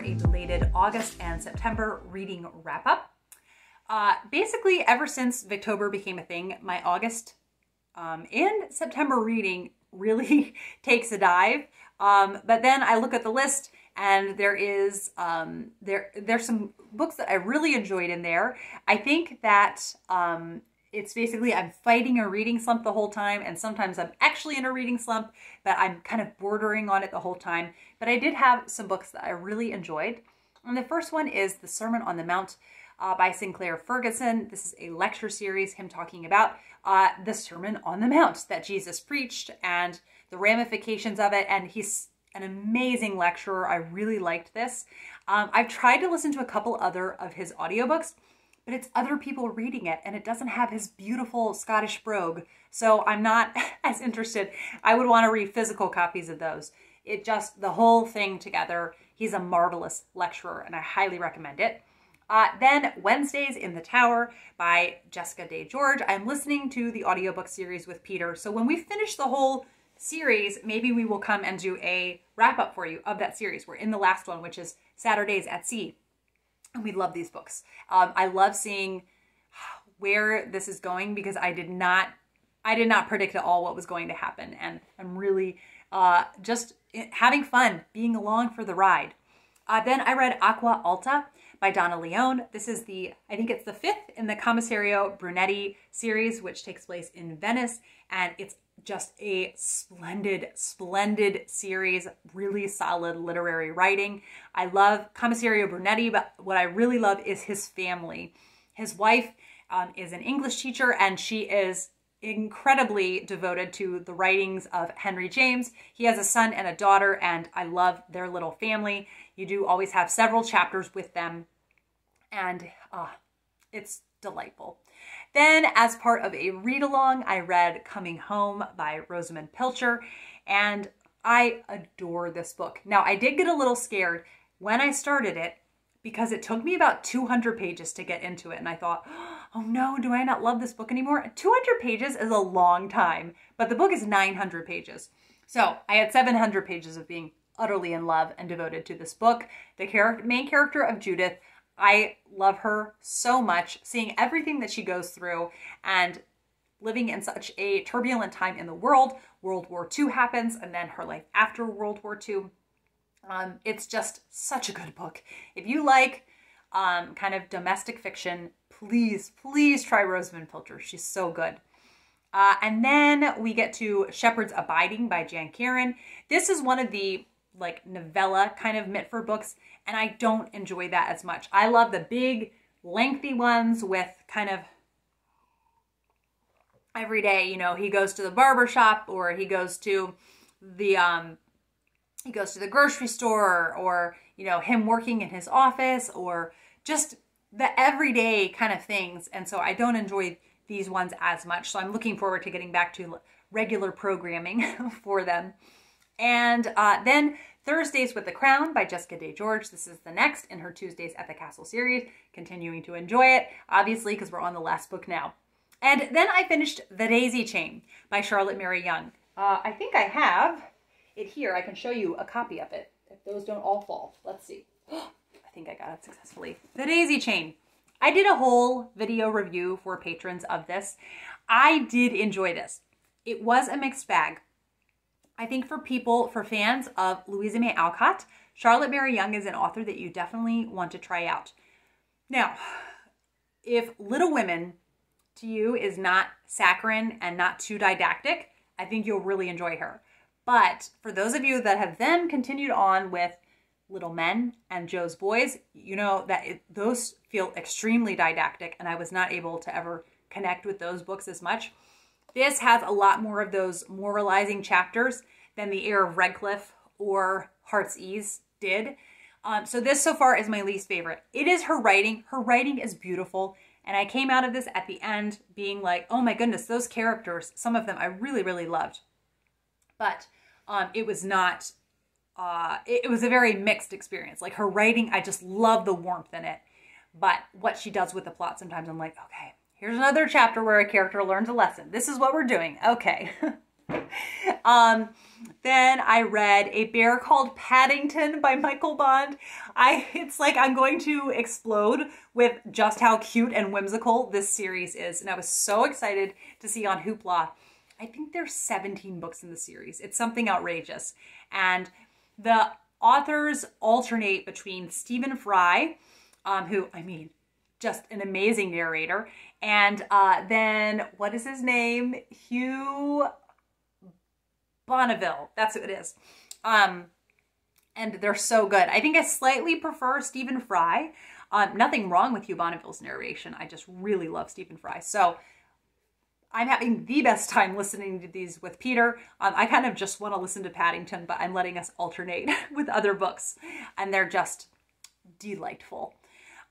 a belated August and September reading wrap-up. Basically, ever since Victober became a thing, my August and September reading really takes a dive. But then I look at the list and there is there's some books that I really enjoyed in there. I think that it's basically I'm fighting a reading slump the whole time, and sometimes I'm actually in a reading slump, but I'm kind of bordering on it the whole time. But I did have some books that I really enjoyed. And the first one is The Sermon on the Mount by Sinclair Ferguson. This is a lecture series, him talking about the Sermon on the Mount that Jesus preached and the ramifications of it. And he's an amazing lecturer. I really liked this. I've tried to listen to a couple other of his audiobooks, but it's other people reading it and it doesn't have his beautiful Scottish brogue. So I'm not as interested. I would want to read physical copies of those. It just, the whole thing together, he's a marvelous lecturer and I highly recommend it. Then Wednesdays in the Tower by Jessica Day George. I'm listening to the audiobook series with Peter. So when we finish the whole series, maybe we will come and do a wrap up for you of that series. We're in the last one, which is Saturdays at Sea. And we love these books. I love seeing where this is going because I did not predict at all what was going to happen. And I'm really just having fun, being along for the ride. Then I read Acqua, Alta by Donna Leone. This is I think it's the 5th in the Commissario Brunetti series, which takes place in Venice. And it's just a splendid, splendid series, really solid literary writing. I love Commissario Brunetti, but what I really love is his family. His wife is an English teacher and she is incredibly devoted to the writings of Henry James. He has a son and a daughter and I love their little family. You do always have several chapters with them and it's delightful. Then as part of a read-along, I read Coming Home by Rosamunde Pilcher, and I adore this book. Now, I did get a little scared when I started it because it took me about 200 pages to get into it, and I thought, oh no, do I not love this book anymore? 200 pages is a long time, but the book is 900 pages. So I had 700 pages of being utterly in love and devoted to this book. The main character of Judith, I love her so much, seeing everything that she goes through and living in such a turbulent time in the world. World War II happens and then her life after World War II. It's just such a good book. If you like kind of domestic fiction, please, please try Rosamunde Pilcher. She's so good. And then we get to Shepherd's Abiding by Jan Karon. This is one of the like novella kind of Mitford books, and I don't enjoy that as much. I love the big lengthy ones with kind of every day, you know, he goes to the barber shop or he goes to the grocery store, or you know, him working in his office, or just the everyday kind of things. And so I don't enjoy these ones as much. So I'm looking forward to getting back to regular programming for them. And then Thursdays with the Crown by Jessica Day George. This is the next in her Tuesdays at the Castle series. Continuing to enjoy it, obviously, because we're on the last book now. And then I finished The Daisy Chain by Charlotte Mary Young. I think I have it here. I can show you a copy of it, if those don't all fall. Let's see. I think I got it successfully. The Daisy Chain. I did a whole video review for patrons of this. I did enjoy this. It was a mixed bag. I think for fans of Louisa May Alcott, Charlotte Mary Young is an author that you definitely want to try out. Now, if Little Women to you is not saccharine and not too didactic, I think you'll really enjoy her. But for those of you that have then continued on with Little Men and Jo's Boys, you know that those feel extremely didactic, and I was not able to ever connect with those books as much. This has a lot more of those moralizing chapters than The Heir of Redcliffe or Heart's Ease did. So this so far is my least favorite. It is her writing. Her writing is beautiful. And I came out of this at the end being like, oh my goodness, those characters, some of them I really, really loved. But it was not, it was a very mixed experience. Like her writing, I just love the warmth in it. But what she does with the plot, sometimes I'm like, okay, here's another chapter where a character learns a lesson. This is what we're doing. Okay. Then I read A Bear Called Paddington by Michael Bond. It's like I'm going to explode with just how cute and whimsical this series is. And I was so excited to see on Hoopla. I think there's 17 books in the series. It's something outrageous. And the authors alternate between Stephen Fry, who, I mean, just an amazing narrator, and then, what is his name? Hugh Bonneville. That's who it is. And they're so good. I think I slightly prefer Stephen Fry. Nothing wrong with Hugh Bonneville's narration. I just really love Stephen Fry. So I'm having the best time listening to these with Peter. I kind of just want to listen to Paddington, but I'm letting us alternate with other books, and they're just delightful.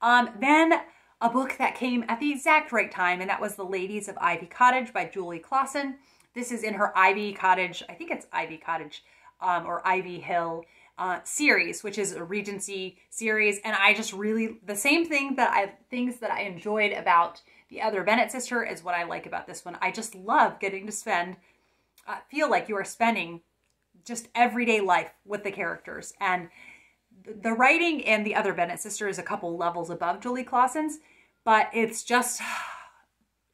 Then a book that came at the exact right time, and that was The Ladies of Ivy Cottage by Julie Klassen. This is in her Ivy Cottage, I think it's Ivy Cottage, or Ivy Hill series, which is a Regency series. And I just really, the same thing things that I enjoyed about the other Bennett sister is what I like about this one. I just love getting to feel like you are spending just everyday life with the characters. And the writing in the other Bennett sister is a couple levels above Julie Klassen's, but it's just,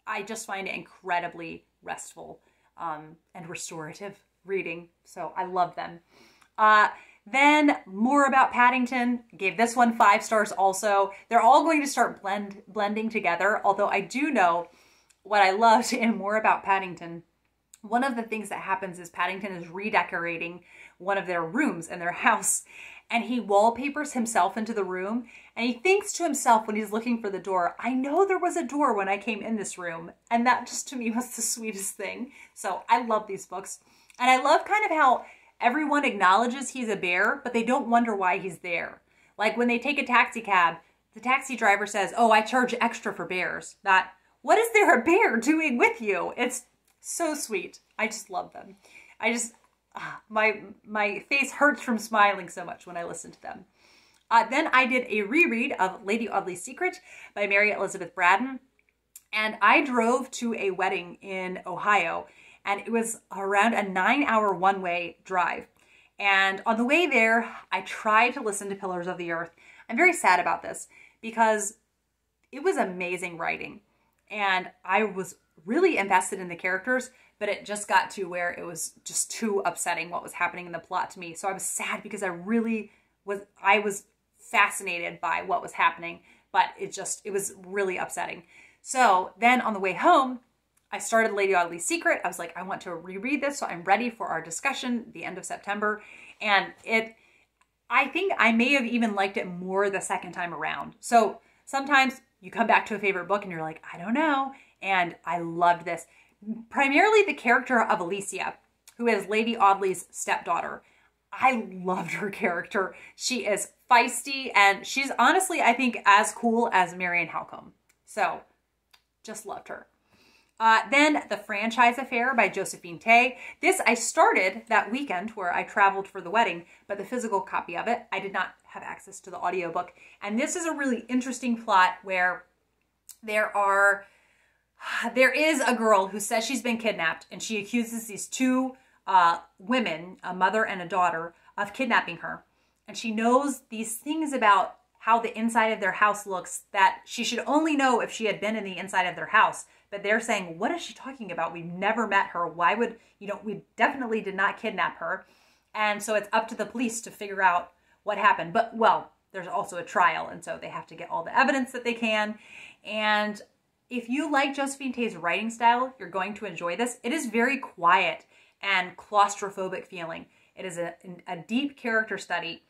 I just find it incredibly restful and restorative reading. So I love them. Then more about Paddington. Gave this one 5 stars also. They're all going to start blending together, although I do know what I loved in More About Paddington. One of the things that happens is Paddington is redecorating one of their rooms in their house, and he wallpapers himself into the room, and he thinks to himself when he's looking for the door, I know there was a door when I came in this room. And that just to me was the sweetest thing. So I love these books. And I love kind of how everyone acknowledges he's a bear, but they don't wonder why he's there. Like when they take a taxi cab, the taxi driver says, oh, I charge extra for bears. Not, what is there a bear doing with you? It's so sweet. I just love them. My face hurts from smiling so much when I listen to them. Then I did a reread of Lady Audley's Secret by Mary Elizabeth Braddon. And I drove to a wedding in Ohio, and it was around a 9-hour one-way drive. And on the way there, I tried to listen to Pillars of the Earth. I'm very sad about this because it was amazing writing. And I was really invested in the characters, but it just got to where it was just too upsetting what was happening in the plot to me. So I was sad because I was fascinated by what was happening, but it was really upsetting. So then on the way home, I started Lady Audley's Secret. I was like, I want to reread this, so I'm ready for our discussion the end of September. And I think I may have even liked it more the second time around. So sometimes you come back to a favorite book and you're like, I don't know. And I loved this. Primarily the character of Alicia, who is Lady Audley's stepdaughter. I loved her character. She is feisty, and she's honestly, I think, as cool as Marian Halcombe. So, just loved her. Then The Franchise Affair by Josephine Tay. This I started that weekend where I traveled for the wedding, but the physical copy of it, I did not have access to the audiobook. And this is a really interesting plot where there is a girl who says she's been kidnapped, and she accuses these two women, a mother and a daughter, of kidnapping her. And she knows these things about how the inside of their house looks that she should only know if she had been in the inside of their house. But they're saying, what is she talking about? We've never met her. Why would, we definitely did not kidnap her. And so it's up to the police to figure out what happened. But, well, there's also a trial, and so they have to get all the evidence that they can. And if you like Josephine Tay's writing style, you're going to enjoy this. It is very quiet and claustrophobic feeling. It is a deep character study.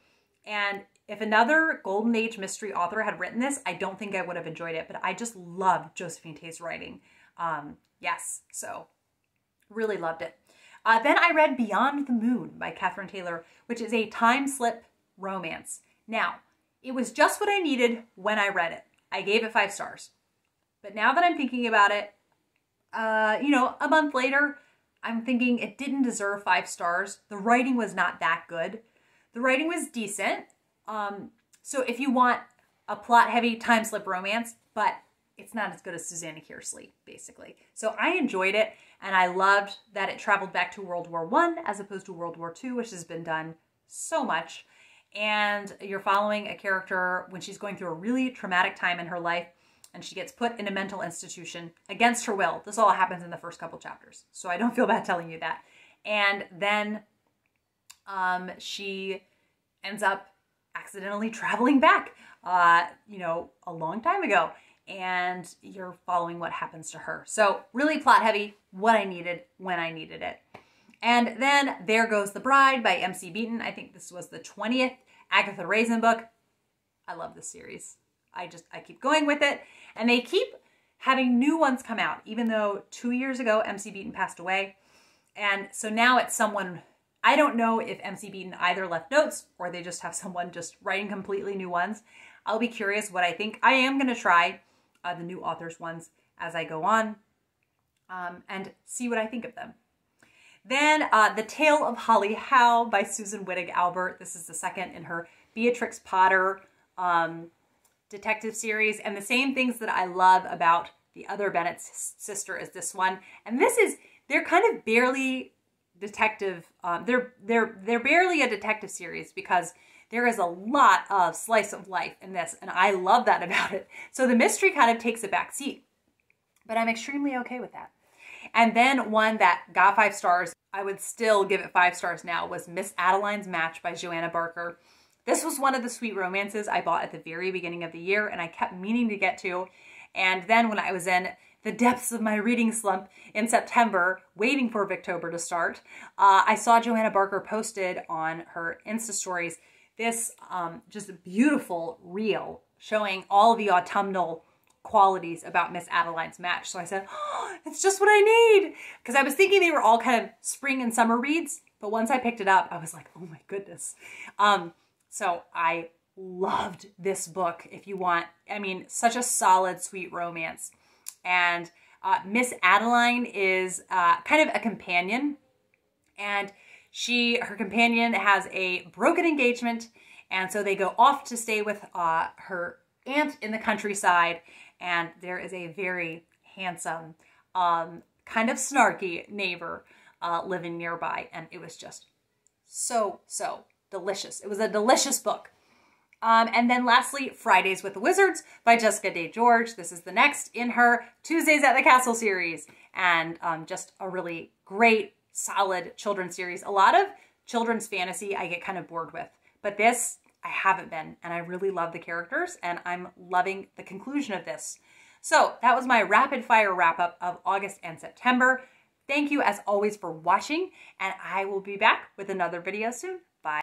And if another Golden Age mystery author had written this, I don't think I would have enjoyed it. But I just love Josephine Tay's writing. Yes, so really loved it. Then I read Beyond the Moon by Catherine Taylor, which is a time slip romance. Now, it was just what I needed when I read it. I gave it 5 stars. But now that I'm thinking about it, a month later, I'm thinking it didn't deserve 5 stars. The writing was not that good. The writing was decent. So if you want a plot-heavy time slip romance, but it's not as good as Susanna Kearsley, basically. So I enjoyed it, and I loved that it traveled back to World War I as opposed to World War II, which has been done so much. And you're following a character when she's going through a really traumatic time in her life, and she gets put in a mental institution against her will. This all happens in the first couple chapters, so I don't feel bad telling you that. And then she ends up accidentally traveling back, you know, a long time ago. And you're following what happens to her. So really plot heavy, what I needed, when I needed it. And then There Goes the Bride by M.C. Beaton. I think this was the 20th Agatha Raisin book. I love this series. I keep going with it. And they keep having new ones come out, even though 2 years ago, M.C. Beaton passed away. And so now it's someone, I don't know if M.C. Beaton either left notes or they just have someone just writing completely new ones. I'll be curious what I think. I am going to try the new authors ones as I go on and see what I think of them. Then The Tale of Holly Howe by Susan Wittig Albert. This is the second in her Beatrix Potter detective series. And the same things that I love about the other Bennet's sister is this one. And this is, they're kind of barely detective, they're barely a detective series because there is a lot of slice of life in this, and I love that about it. So the mystery kind of takes a back seat, but I'm extremely okay with that. And then one that got 5 stars, I would still give it 5 stars now, was Miss Adeline's Match by Joanna Barker. This was one of the sweet romances I bought at the very beginning of the year, and I kept meaning to get to. And then when I was in the depths of my reading slump in September, waiting for Victober to start, I saw Joanna Barker posted on her Insta stories this just beautiful reel showing all the autumnal qualities about Miss Adeline's Match. So I said, oh, it's just what I need. Because I was thinking they were all kind of spring and summer reads. But once I picked it up, I was like, oh my goodness. So I loved this book. If you want, I mean, such a solid, sweet romance. And Miss Adeline is kind of a companion. And her companion has a broken engagement, and so they go off to stay with her aunt in the countryside, and there is a very handsome, kind of snarky neighbor living nearby, and it was just so delicious. It was a delicious book. And then lastly, Fridays with the Wizards by Jessica Day George. This is the next in her Tuesdays at the Castle series, and just a really great, solid children's series. A lot of children's fantasy I get kind of bored with, but this I haven't been, and I really love the characters, and I'm loving the conclusion of this. So that was my rapid fire wrap up of August and September. Thank you as always for watching, and I will be back with another video soon.